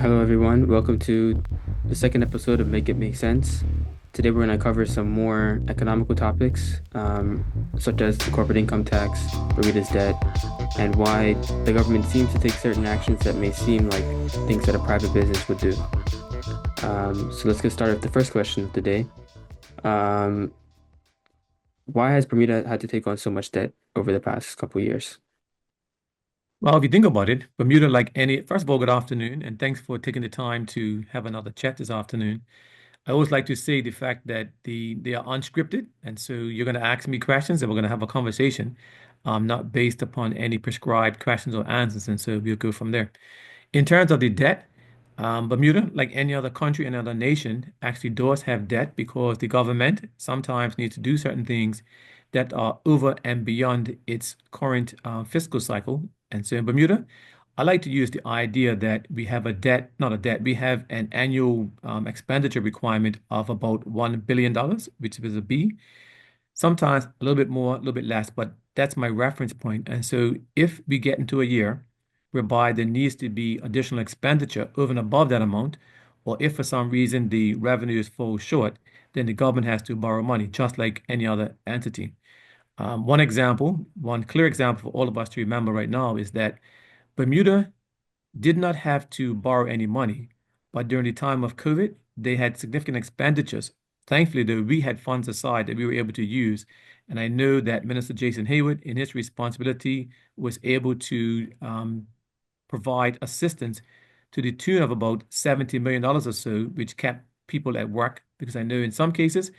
Hello, everyone. Welcome to the second episode of Make It Make Sense. Today, we're going to cover some more economical topics, such as the corporate income tax, Bermuda's debt, and why the government seems to take certain actions that may seem like things that a private business would do. So let's get started with the first question of the day. Um, why has Bermuda had to take on so much debt over the past couple of years? Well, if you think about it, Bermuda, like any, first of all, good afternoon, and thanks for taking the time to have another chat this afternoon. I always like to say the fact that they are unscripted, and so you're going to ask me questions, and we're going to have a conversation, not based upon any prescribed questions or answers, and so we'll go from there. In terms of the debt, Bermuda, like any other country, any other nation, actually does have debt because the government sometimes needs to do certain things that are over and beyond its current fiscal cycle. And so in Bermuda, I like to use the idea that we have a debt, not a debt, we have an annual expenditure requirement of about $1 billion, which is a B. Sometimes a little bit more, a little bit less, but that's my reference point. And so if we get into a year whereby there needs to be additional expenditure over and above that amount, or if for some reason the revenues fall short, then the government has to borrow money, just like any other entity. One example, one clear example for all of us to remember right now is that Bermuda did not have to borrow any money, but during the time of COVID, they had significant expenditures. Thankfully, though, we had funds aside that we were able to use. And I know that Minister Jason Hayward, in his responsibility, was able to provide assistance to the tune of about $70 million or so, which kept people at work. Because I know in some cases,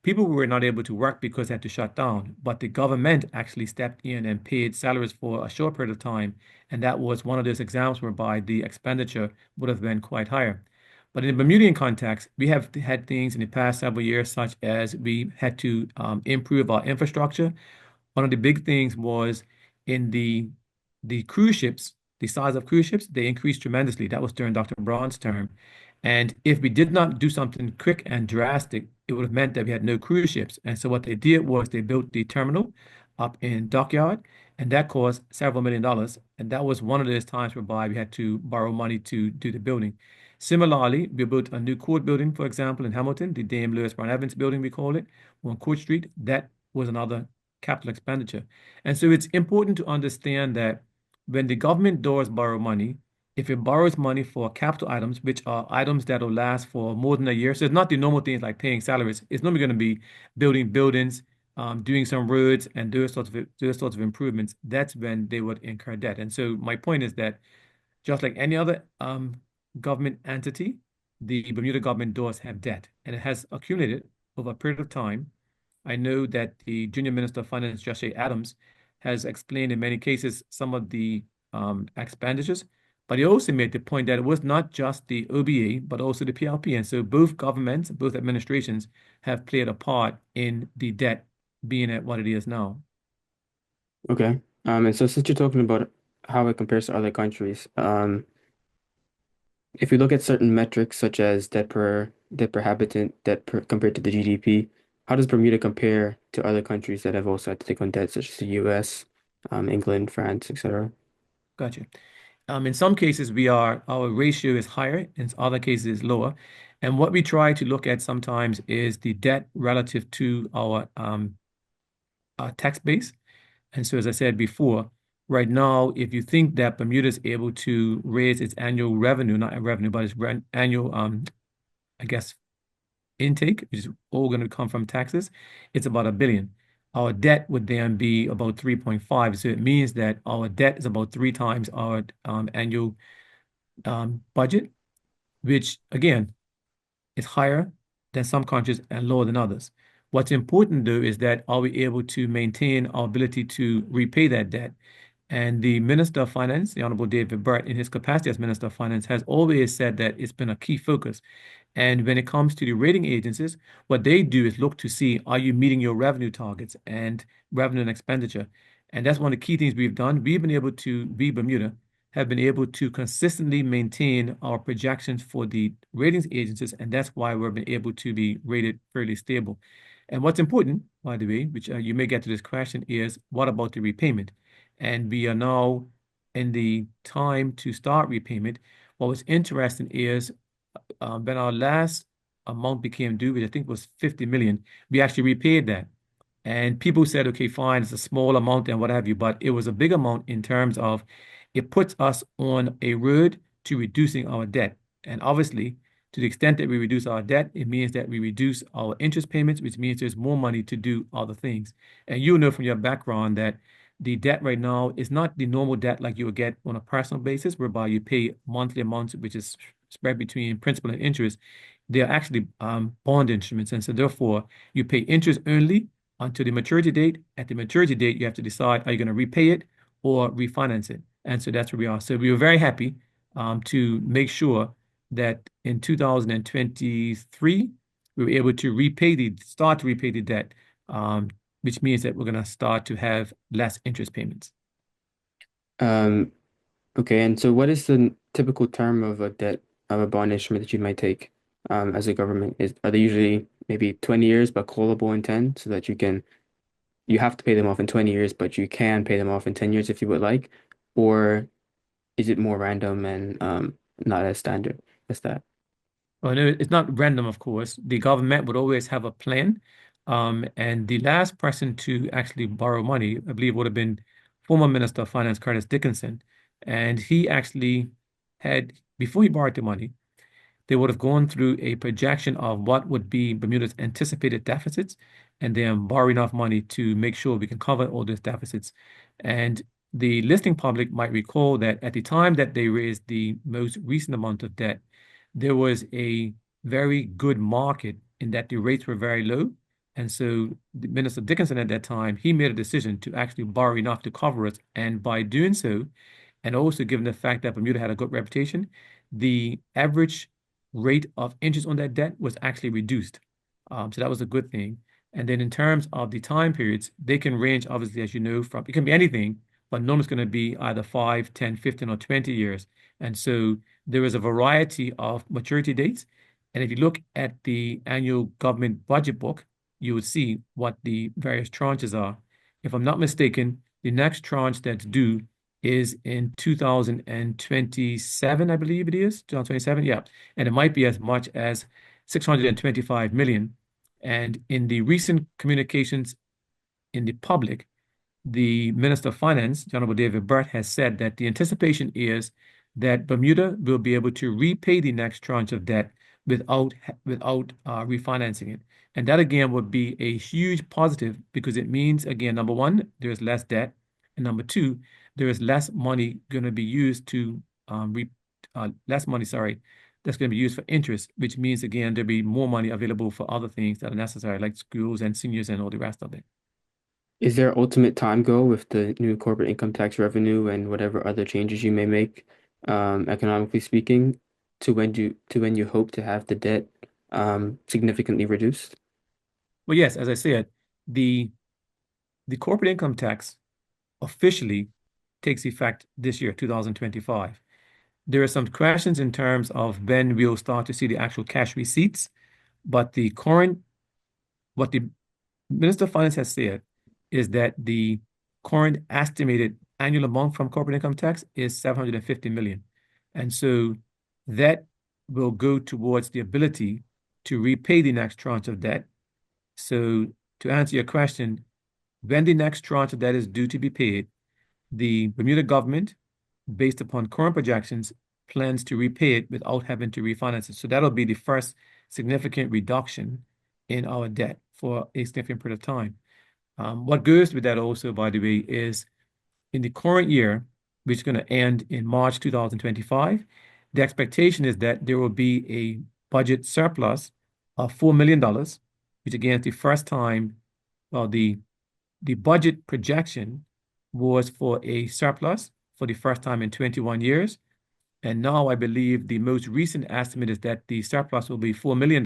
people were not able to work because they had to shut down, but the government actually stepped in and paid salaries for a short period of time. And that was one of those examples whereby the expenditure would have been quite higher. But in the Bermudian context, we have had things in the past several years, such as we had to improve our infrastructure. One of the big things was in the cruise ships, the size of cruise ships, they increased tremendously. That was during Dr. Braun's term. And if we did not do something quick and drastic, it would have meant that we had no cruise ships. And so what they did was they built the terminal up in Dockyard, and that cost several million dollars. And that was one of those times whereby we had to borrow money to do the building. Similarly, we built a new court building, for example, in Hamilton, the Dame Lewis Brown Evans building, we call it, on Court Street. That was another capital expenditure. And so it's important to understand that when the government does borrow money, if it borrows money for capital items, which are items that will last for more than a year, so it's not the normal things like paying salaries. It's normally going to be building buildings, doing some roads, and those sorts of improvements. That's when they would incur debt. And so my point is that just like any other government entity, the Bermuda government does have debt, and it has accumulated over a period of time. I know that the Junior Minister of Finance, Josh A. Adams, has explained in many cases some of the expenditures, but he also made the point that it was not just the OBA, but also the PLP. And so both governments, both administrations have played a part in the debt being at what it is now. Okay. And so since you're talking about how it compares to other countries, if you look at certain metrics such as debt per habitant, compared to the GDP, how does Bermuda compare to other countries that have also had to take on debt, such as the US, England, France, etc.? Gotcha. In some cases, our ratio is higher, in other cases is lower. And what we try to look at sometimes is the debt relative to our tax base. And so, as I said before, right now, if you think that Bermuda is able to raise its annual revenue, not revenue, but its annual, I guess, intake, which is all going to come from taxes, it's about a billion. Our debt would then be about 3.5. So it means that our debt is about three times our annual budget, which again is higher than some countries and lower than others. What's important though is that are we able to maintain our ability to repay that debt? And the Minister of Finance, the Honorable David Burt, in his capacity as Minister of Finance, has always said that it's been a key focus. And when it comes to the rating agencies, what they do is look to see, are you meeting your revenue targets and revenue and expenditure? And that's one of the key things we've done. We've been able to, we, Bermuda, have been able to consistently maintain our projections for the ratings agencies. And that's why we've been able to be rated fairly stable. And what's important, by the way, which you may get to this question, is what about the repayment? And we are now in the time to start repayment. What was interesting is when our last amount became due, which I think was 50 million, we actually repaid that. And people said, okay, fine, it's a small amount and what have you, but it was a big amount in terms of it puts us on a road to reducing our debt. And obviously, to the extent that we reduce our debt, it means that we reduce our interest payments, which means there's more money to do other things. And you know from your background that the debt right now is not the normal debt like you would get on a personal basis, whereby you pay monthly amounts, which is spread between principal and interest. They're actually bond instruments. And so therefore, you pay interest only until the maturity date. At the maturity date, you have to decide, are you going to repay it or refinance it? And so that's where we are. So we were very happy to make sure that in 2023, we were able to start to repay the debt, which means that we're going to start to have less interest payments. Um, okay, and so what is the typical term of a debt of a bond instrument that you might take as a government? Are they usually maybe 20 years but callable in 10 so that you have to pay them off in 20 years, but you can pay them off in 10 years if you would like? Or is it more random and not as standard as that? Well, no, it's not random, of course. The government would always have a plan. And the last person to actually borrow money, I believe, would have been former Minister of Finance Curtis Dickinson. And he actually had, before he borrowed the money, they would have gone through a projection of what would be Bermuda's anticipated deficits and then borrow enough money to make sure we can cover all those deficits. And the listening public might recall that at the time that they raised the most recent amount of debt, there was a very good market in that the rates were very low. And so the Minister Dickinson at that time, he made a decision to actually borrow enough to cover it. And by doing so, and also given the fact that Bermuda had a good reputation, the average rate of interest on that debt was actually reduced. So that was a good thing. And then in terms of the time periods, they can range, obviously, as you know, from it can be anything, but normally it's going to be either 5, 10, 15, or 20 years. And so there is a variety of maturity dates. And if you look at the annual government budget book, you would see what the various tranches are. If I'm not mistaken, the next tranche that's due is in 2027, I believe it is, 2027, yeah. And it might be as much as 625 million. And in the recent communications in the public, the Minister of Finance, the Honorable David Burt, has said that the anticipation is that Bermuda will be able to repay the next tranche of debt without refinancing it. And that again would be a huge positive because it means, again, number one, there's less debt. And number two, there is less money going to be used to less money, sorry, that's going to be used for interest, which means again there'll be more money available for other things that are necessary, like schools and seniors and all the rest of it. Is there ultimate time goal with the new corporate income tax revenue and whatever other changes you may make, economically speaking, to when you hope to have the debt significantly reduced? Well, yes, as I said, the the corporate income tax officially takes effect this year, 2025. There are some questions in terms of when we'll start to see the actual cash receipts, but what the Minister of Finance has said is that the current estimated annual amount from corporate income tax is 750 million. And so that will go towards the ability to repay the next tranche of debt. So to answer your question, when the next tranche of debt is due to be paid, the Bermuda government, based upon current projections, plans to repay it without having to refinance it. So that'll be the first significant reduction in our debt for a significant period of time. What goes with that also, by the way, is in the current year, which is going to end in March 2025, the expectation is that there will be a budget surplus of $4 million, which again is the first time, well, the budget projection was for a surplus for the first time in 21 years. And now I believe the most recent estimate is that the surplus will be $4 million.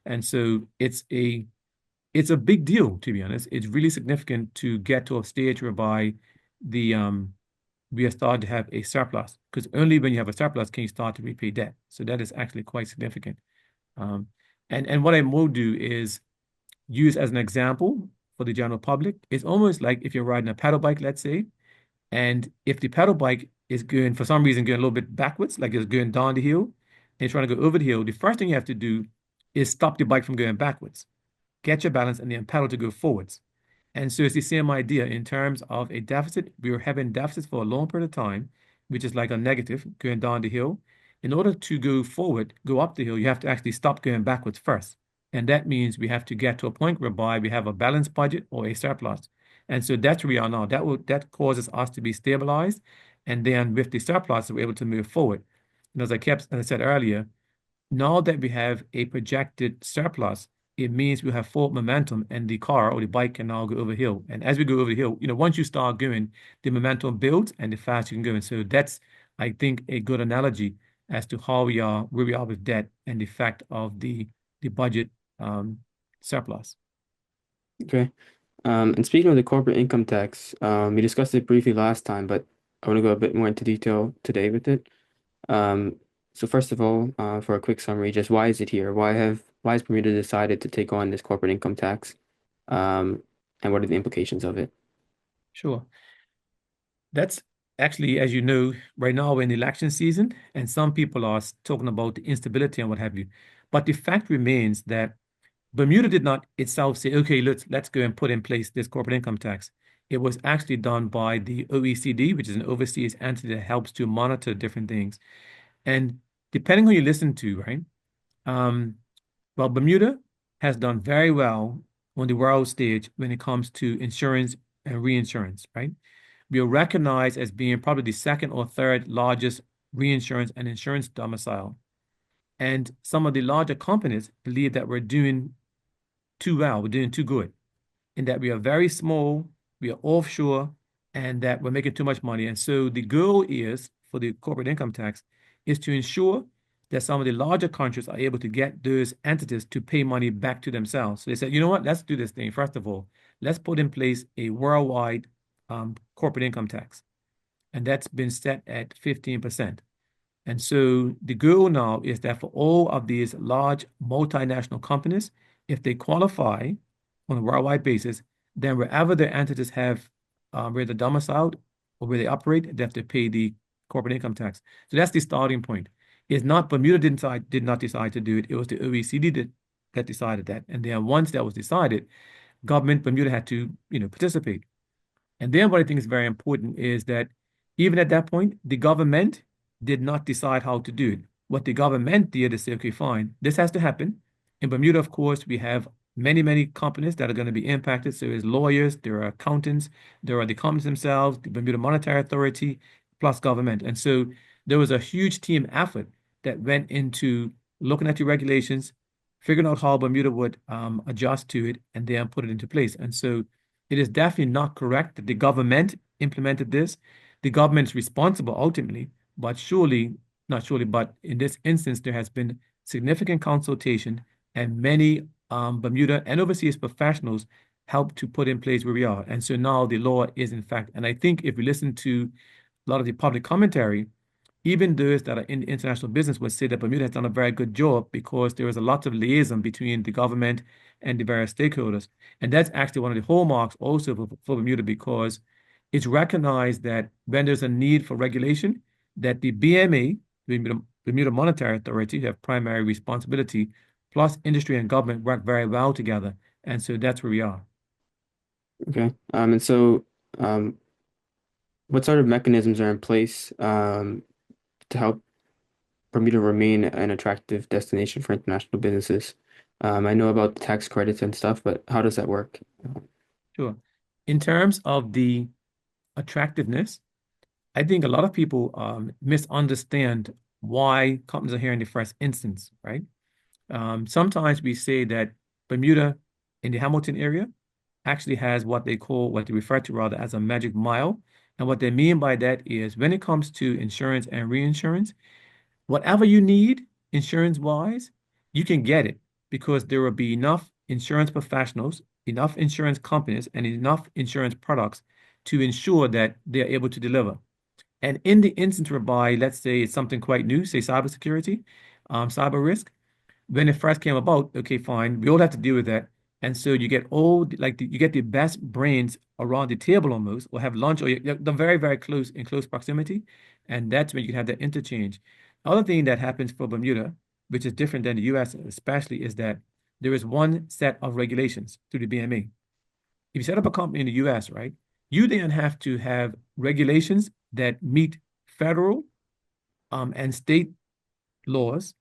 And so it's a big deal, to be honest. It's really significant to get to a stage whereby the we are starting to have a surplus, because only when you have a surplus can you start to repay debt. So that is actually quite significant. Um, and what I will do is use as an example for the general public. It's almost like if you're riding a paddle bike, let's say, and if the pedal bike is going, for some reason, going a little bit backwards, like it's going down the hill, and you're trying to go over the hill, the first thing you have to do is stop the bike from going backwards, get your balance, and then pedal to go forwards. And so it's the same idea in terms of a deficit. We were having deficits for a long period of time, which is like a negative going down the hill. In order to go forward, go up the hill, you have to actually stop going backwards first. And that means we have to get to a point whereby we have a balanced budget or a surplus. And so that's where we are now. That causes us to be stabilized. And then with the surplus, we're able to move forward. And as I said earlier, now that we have a projected surplus, it means we have forward momentum and the car or the bike can now go over hill. And as we go over the hill, once you start going, the momentum builds and the faster you can go. And so that's, I think, a good analogy as to where we are with debt and the fact of the budget surplus. Okay. And speaking of the corporate income tax, we discussed it briefly last time, but I want to go a bit more into detail today with it. Um, so first of all, for a quick summary, just why is it here? Why has Bermuda decided to take on this corporate income tax? And what are the implications of it? Sure. That's actually, as you know, right now we're in election season, and some people are talking about the instability and what have you. But the fact remains that Bermuda did not itself say, okay, let's go and put in place this corporate income tax. It was actually done by the OECD, which is an overseas entity that helps to monitor different things. And depending on who you listen to, right? Um, well, Bermuda has done very well on the world stage when it comes to insurance and reinsurance, right? We are recognized as being probably the second or third largest reinsurance and insurance domicile. And some of the larger companies believe that we're doing too well, we're doing too good, in that we are very small, we are offshore, and that we're making too much money. And so the goal is for the corporate income tax is to ensure that some of the larger countries are able to get those entities to pay money back to themselves. So they said, you know what, let's do this thing. First of all, let's put in place a worldwide corporate income tax. And that's been set at 15%. And so the goal now is that for all of these large multinational companies, if they qualify on a worldwide basis, then wherever their entities have where they're domiciled or where they operate, they have to pay the corporate income tax. So that's the starting point. It's not Bermuda did not decide to do it. It was the OECD that decided that. And then once that was decided, government Bermuda had to, participate. And then what I think is very important is that even at that point, the government did not decide how to do it. What the government did is say, okay, fine, this has to happen. In Bermuda, of course, we have many, many companies that are going to be impacted. So there's lawyers, there are accountants, there are the companies themselves, the Bermuda Monetary Authority, plus government. And so there was a huge team effort that went into looking at the regulations, figuring out how Bermuda would adjust to it, and then put it into place. And so it is definitely not correct that the government implemented this. The government is responsible ultimately, but not surely, but in this instance, there has been significant consultation and many Bermuda and overseas professionals helped to put in place where we are. And so now the law is in fact, and I think if we listen to a lot of the public commentary, even those that are in international business would say that Bermuda has done a very good job because there is a lot of liaison between the government and the various stakeholders. And that's actually one of the hallmarks also for Bermuda because it's recognized that when there's a need for regulation, that the BMA, Bermuda Monetary Authority, have primary responsibility, plus industry and government work very well together. And so that's where we are. Okay. And so what sort of mechanisms are in place to help Bermuda remain an attractive destination for international businesses? I know about the tax credits and stuff, but how does that work? Sure. In terms of the attractiveness, I think a lot of people misunderstand why companies are here in the first instance, right? Sometimes we say that Bermuda in the Hamilton area actually has what they refer to rather as a magic mile. And what they mean by that is when it comes to insurance and reinsurance, whatever you need insurance-wise, you can get it because there will be enough insurance professionals, enough insurance companies, and enough insurance products to ensure that they are able to deliver. And in the instance whereby, let's say it's something quite new, say cybersecurity, cyber risk, when it first came about, okay, fine, we all have to deal with that. And so you get you get the best brains around the table almost, or have lunch, or you're very, very close in close proximity. And that's when you can have that interchange. Other thing that happens for Bermuda, which is different than the US especially, is that there is one set of regulations through the BMA. If you set up a company in the US, right, you then have to have regulations that meet federal and state laws.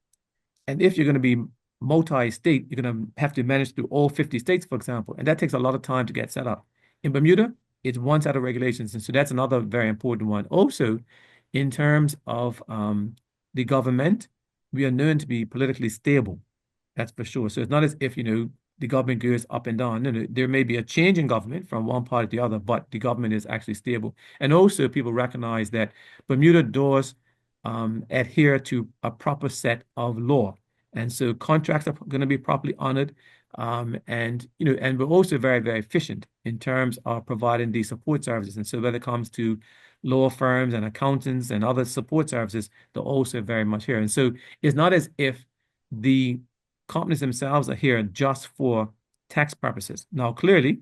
And if you're going to be multi-state, you're going to have to manage through all 50 states, for example. And that takes a lot of time to get set up. In Bermuda, it's one set of regulations. And so that's another very important one. Also, in terms of the government, we are known to be politically stable. That's for sure. So it's not as if, the government goes up and down. No, no, there may be a change in government from one party to the other, but the government is actually stable. And also, people recognize that Bermuda does adhere to a proper set of law. And so contracts are going to be properly honored. And we're also very, very efficient in terms of providing these support services. And so when it comes to law firms and accountants and other support services, they're also very much here. And so it's not as if the companies themselves are here just for tax purposes. Now, clearly,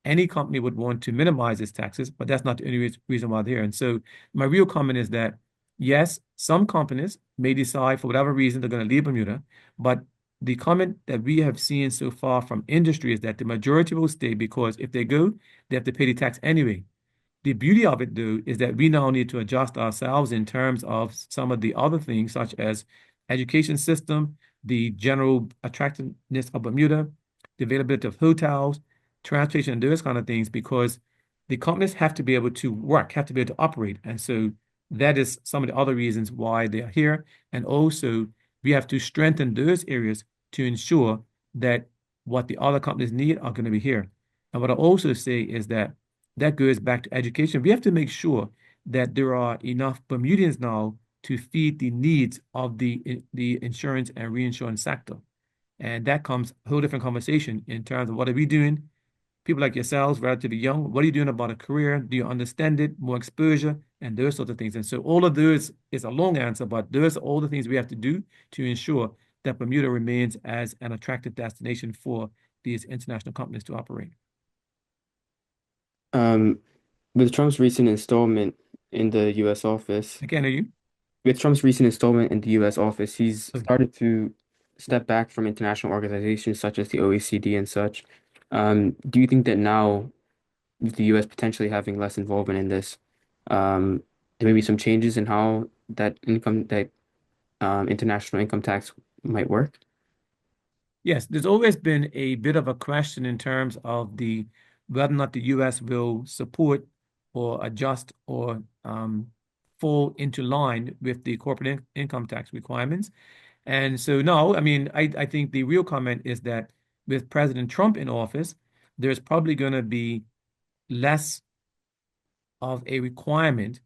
any company would want to minimize its taxes, but that's not the only reason why they're here. And so my real comment is that yes, some companies may decide for whatever reason they're going to leave Bermuda, but the comment that we have seen so far from industry is that the majority will stay because if they go, they have to pay the tax anyway. The beauty of it, though, is that we now need to adjust ourselves in terms of some of the other things, such as education system, the general attractiveness of Bermuda, the availability of hotels, transportation, and those kind of things, because the companies have to be able to work, have to be able to operate. And so that is some of the other reasons why they are here. And also, we have to strengthen those areas to ensure that what the other companies need are going to be here. And what I also say is that goes back to education. We have to make sure that there are enough Bermudians now to feed the needs of the insurance and reinsurance sector. And that comes a whole different conversation in terms of what are we doing? People like yourselves, relatively young, what are you doing about a career? Do you understand it? More exposure and those sorts of things. And so all of those is a long answer, but those are all the things we have to do to ensure that Bermuda remains as an attractive destination for these international companies to operate. Um, with Trump's recent installment in the U.S. office, I can't hear you. with Trump's recent installment in the U.S. office, he's So, started to step back from international organizations such as the OECD and such. Do you think that now, with the U.S. potentially having less involvement in this, there may be some changes in how that international income tax might work? yes, there's always been a bit of a question in terms of the whether or not the U.S. will support or adjust or fall into line with the corporate income tax requirements. And so, no, I mean, I think the real comment is that with President Trump in office, there's probably going to be less of a requirement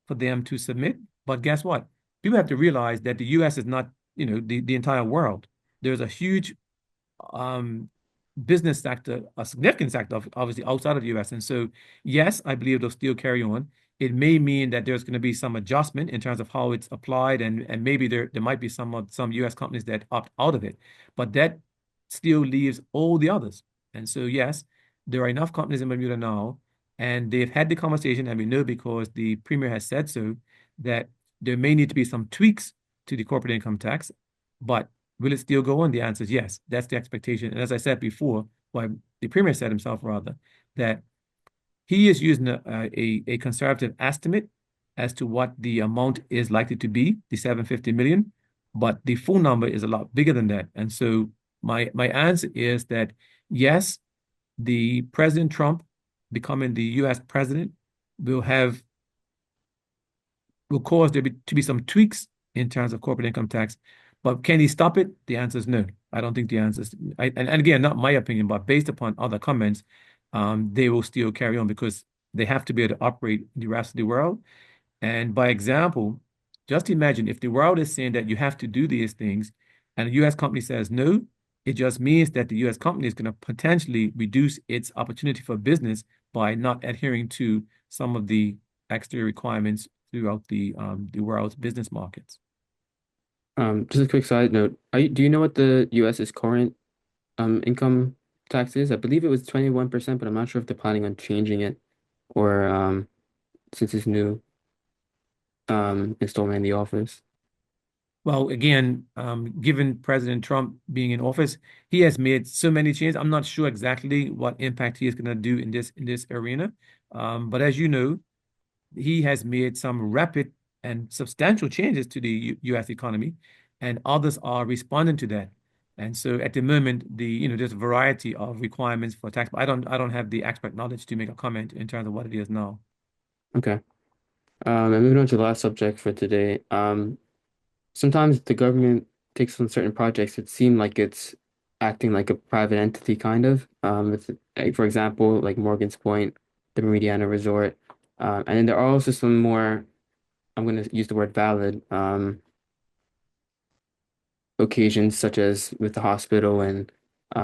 for them to submit. But guess what? People have to realize that the U.S. is not, the entire world. There's a huge um, business sector, a significant sector, obviously outside of the US. And so, yes, I believe they'll still carry on. It may mean that there's going to be some adjustment in terms of how it's applied, and maybe there might be some US companies that opt out of it, but that still leaves all the others. And so, yes, there are enough companies in Bermuda now, and they've had the conversation, and we know because the premier has said so that there may need to be some tweaks to the corporate income tax, but will it still go on? The answer is yes. That's the expectation. And as I said before, well, the premier said himself rather, that he is using a conservative estimate as to what the amount is likely to be, the 750 million, but the full number is a lot bigger than that. And so my answer is that yes, the President Trump becoming the US president will have will cause there to be some tweaks in terms of corporate income tax. But can he stop it? The answer is no. I don't think the answer is, and again, not my opinion, but based upon other comments, they will still carry on because they have to be able to operate in the rest of the world. And by example, just imagine if the world is saying that you have to do these things and a US company says no, it just means that the US company is going to potentially reduce its opportunity for business by not adhering to some of the exterior requirements throughout the world's business markets. Just a quick side note. Do you know what the US's current income tax is? I believe it was 21%, but I'm not sure if they're planning on changing it or since it's new. installment in the office? Well, again, given President Trump being in office, he has made so many changes. I'm not sure exactly what impact he is going to do in this arena. But as you know, he has made some rapid and substantial changes to the U.S. economy, and others are responding to that. And so at the moment, there's a variety of requirements for tax, but I don't have the expert knowledge to make a comment in terms of what it is now. Okay. And moving on to the last subject for today. Sometimes the government takes on certain projects that seem like it's acting like a private entity, kind of. Like, for example, like Morgan's Point, the Bermuda Resort. And then there are also some more, I'm going to use the word valid, occasions, such as with the hospital and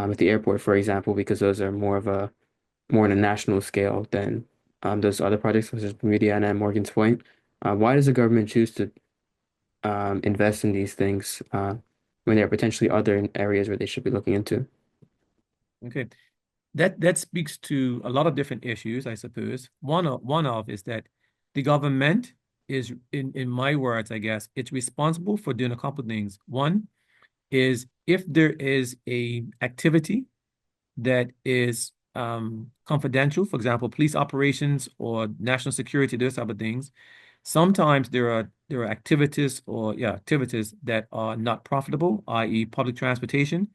with the airport, for example, because those are more on a national scale than those other projects, such as Bermuda and Morgan's Point. Why does the government choose to invest in these things when there are potentially other areas where they should be looking into? Okay. That speaks to a lot of different issues, I suppose. One of is that the government is, in my words, I guess, it's responsible for doing a couple of things. One is if there is a activity that is confidential, for example, police operations or national security, those type of things. Sometimes there are activities that are not profitable, i.e., public transportation,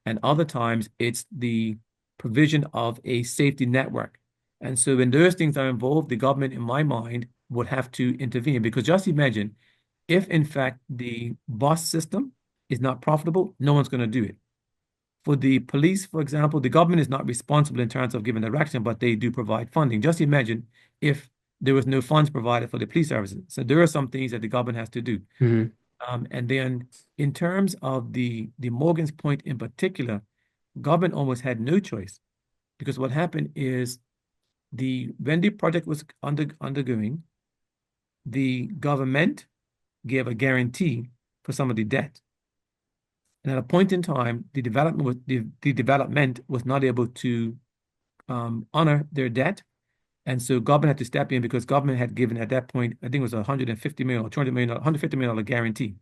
and other times it's the provision of a safety network. And so when those things are involved, the government, in my mind, would have to intervene because just imagine if in fact the bus system is not profitable, no one's going to do it. For the police, for example, the government is not responsible in terms of giving direction, but they do provide funding. Just imagine if there was no funds provided for the police services. So there are some things that the government has to do. Hmm. And then in terms of the Morgan's Point in particular, government almost had no choice because what happened is when the project was undergoing, the government gave a guarantee for some of the debt. And at a point in time, the development was not able to honor their debt. And so government had to step in because government had given at that point, I think it was 150 million or 200 million, $150 million guarantee.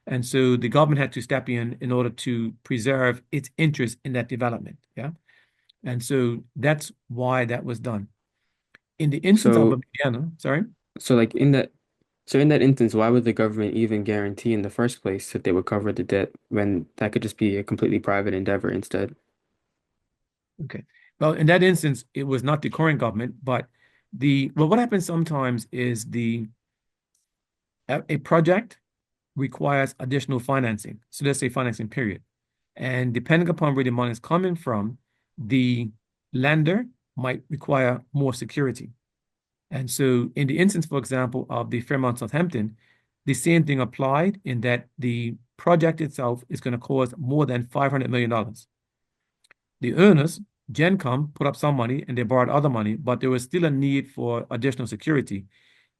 And so the government had to step in order to preserve its interest in that development. Yeah. And so that's why that was done. In the instance of So, Indiana, sorry. so like in that instance, why would the government even guarantee in the first place that they would cover the debt when that could just be a completely private endeavor instead? Okay. Well, in that instance, it was not the current government, but what happens sometimes is a project requires additional financing. So let's say financing period. And depending upon where the money is coming from, the lender might require more security. And so in the instance, for example, of the Fairmont Southampton, the same thing applied in that the project itself is going to cost more than $500 million. The owners, GenCom, put up some money and they borrowed other money, but there was still a need for additional security.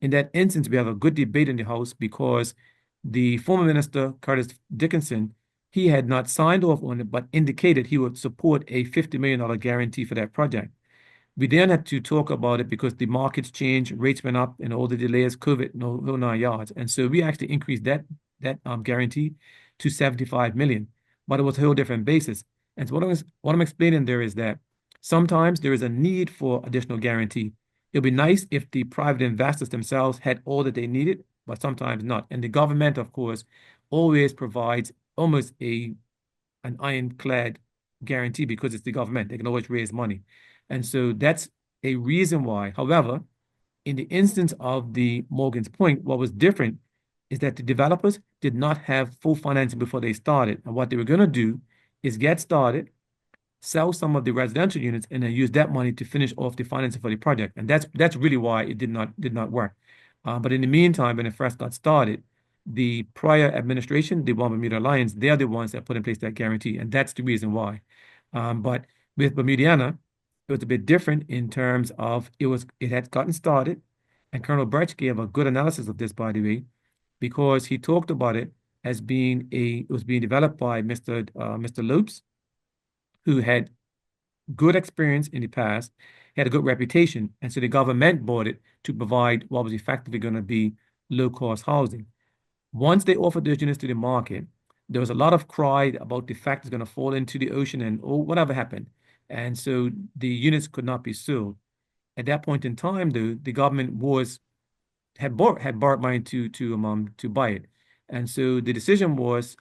In that instance, we have a good debate in the House because the former minister, Curtis Dickinson, he had not signed off on it, but indicated he would support a $50 million guarantee for that project. We then had to talk about it because the markets changed, rates went up, and all the delays, COVID, no 9 yards. And so we actually increased that guarantee to 75 million, but it was a whole different basis. And so what I'm explaining there is that sometimes there is a need for additional guarantee. It'd be nice if the private investors themselves had all that they needed, but sometimes not. And the government, of course, always provides almost an ironclad guarantee because it's the government. They can always raise money. And so that's a reason why. However, in the instance of the Morgan's Point, what was different is that the developers did not have full financing before they started. And what they were going to do is get started, sell some of the residential units, and then use that money to finish off the financing for the project. And that's really why it did not work. But in the meantime, when it first got started, the prior administration, the one Bermuda Alliance, they're the ones that put in place that guarantee, and that's the reason why. But with Bermudiana, it was a bit different in terms of it had gotten started, and Colonel Birch gave a good analysis of this, by the way, because he talked about it as it was being developed by Mr. Lopes, who had good experience in the past, had a good reputation, and so the government bought it to provide what was effectively going to be low-cost housing. Once they offered those units to the market, there was a lot of cry about the fact it's going to fall into the ocean and oh, whatever happened. And so the units could not be sold. At that point in time, though, the government had borrowed money to buy it. And so the decision was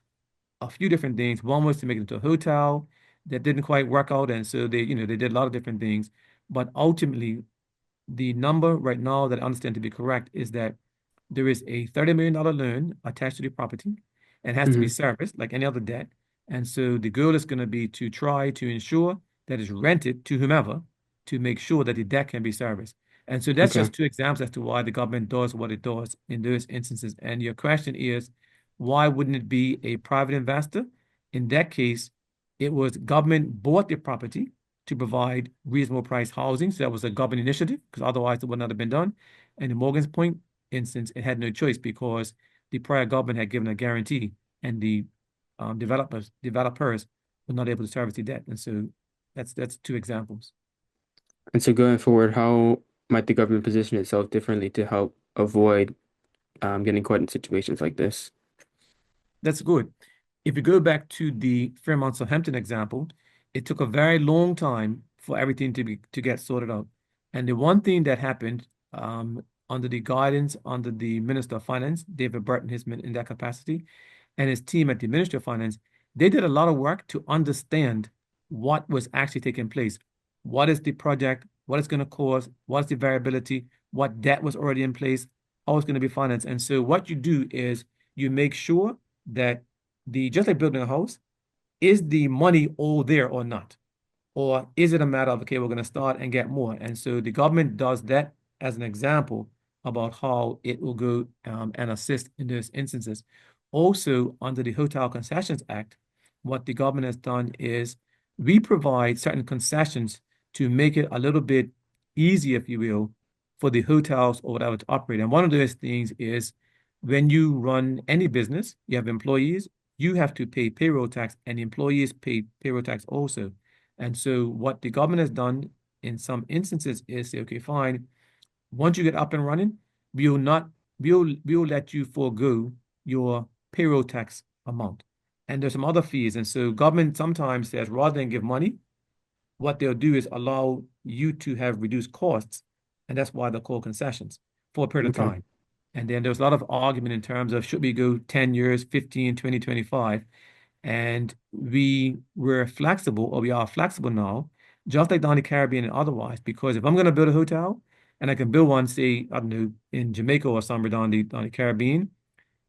a few different things. One was to make it into a hotel that didn't quite work out. And so they did a lot of different things. But ultimately, the number right now that I understand to be correct is that there is a $30 million loan attached to the property and has to be Hmm. serviced like any other debt. And so the goal is going to be to try to ensure that it's rented to whomever to make sure that the debt can be serviced. And so that's Okay. just two examples as to why the government does what it does in those instances. And your question is, why wouldn't it be a private investor? In that case, it was government bought the property to provide reasonable price housing. So that was a government initiative because otherwise it would not have been done. And in Morgan's Point instance, it had no choice because the prior government had given a guarantee and the developers were not able to service the debt. And so that's two examples. And so going forward, how might the government position itself differently to help avoid getting caught in situations like this? That's good. If you go back to the Fairmont Southampton example, it took a very long time for everything to get sorted out. And the one thing that happened under the guidance under the Minister of Finance, David Burton, in that capacity, and his team at the Ministry of Finance, they did a lot of work to understand what was actually taking place. What is the project? What it's going to cost? What's the variability? What debt was already in place? How it's going to be financed? And so what you do is you make sure that just like building a house, is the money all there or not? Or is it a matter of, okay, we're going to start and get more? And so the government does that as an example about how it will go and assist in those instances. Also, under the Hotel Concessions Act, what the government has done is we provide certain concessions to make it a little bit easier, if you will, for the hotels or whatever to operate. And one of those things is when you run any business, you have employees, you have to pay payroll tax, and the employees pay payroll tax also. And so what the government has done in some instances is say, okay, fine, once you get up and running, we will not we will let you forego your payroll tax amount. And there's some other fees. And so government sometimes says rather than give money, what they'll do is allow you to have reduced costs. And that's why they're called concessions for a period of Okay. time. And then there's a lot of argument in terms of should we go 10 years, 15, 20, 25. And we were flexible, or we are flexible now, just like down the Caribbean and otherwise, because if I'm going to build a hotel and I can build one, say, I don't know, in Jamaica or somewhere down the Caribbean,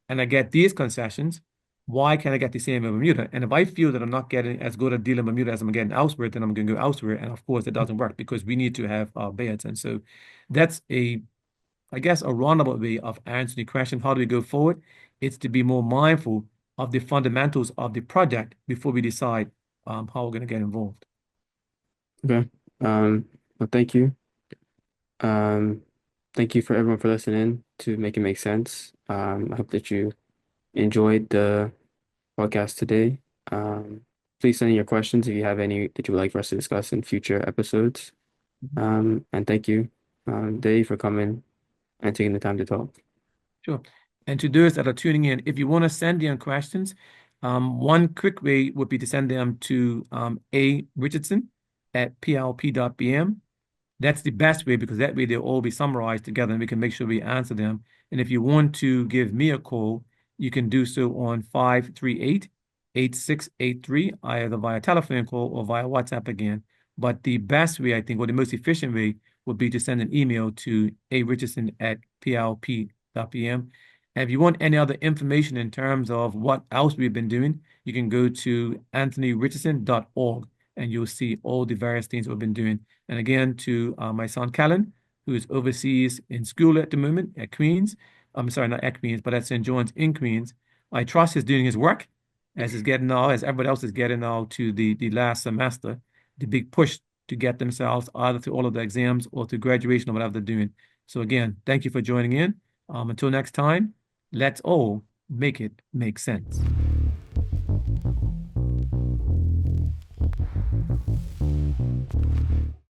and I get these concessions, why can't I get the same in Bermuda? And if I feel that I'm not getting as good a deal in Bermuda as I'm getting elsewhere, then I'm going to go elsewhere. And of course, it doesn't work because we need to have our beds. And so that's I guess, a roundabout way of answering the question, how do we go forward? It's to be more mindful of the fundamentals of the project before we decide how we're going to get involved. Okay. Well, thank you. Um, thank you for everyone for listening to make it make sense. I hope that you enjoyed the podcast today. Please send in your questions if you have any that you would like for us to discuss in future episodes. And thank you, Dave, for coming and taking the time to talk. Sure. And to those that are tuning in, if you want to send in questions, one quick way would be to send them to A. Richardson at plp.bm. That's the best way because that way they'll all be summarized together and we can make sure we answer them. And if you want to give me a call, you can do so on 538-8683, either via telephone call or via WhatsApp again. But the best way, I think, or the most efficient way would be to send an email to arichardson at plp.bm. And if you want any other information in terms of what else we've been doing, you can go to anthonyrichardson.org and you'll see all the various things we've been doing. And again, to my son Kallan, who is overseas in school at the moment at Queens. I'm sorry, not at Queens, but at St. John's in Queens. I trust he's doing his work as everybody else is getting now to the last semester, the big push to get themselves either to all of the exams or to graduation or whatever they're doing. So again, thank you for joining in. Until next time, let's all make it make sense.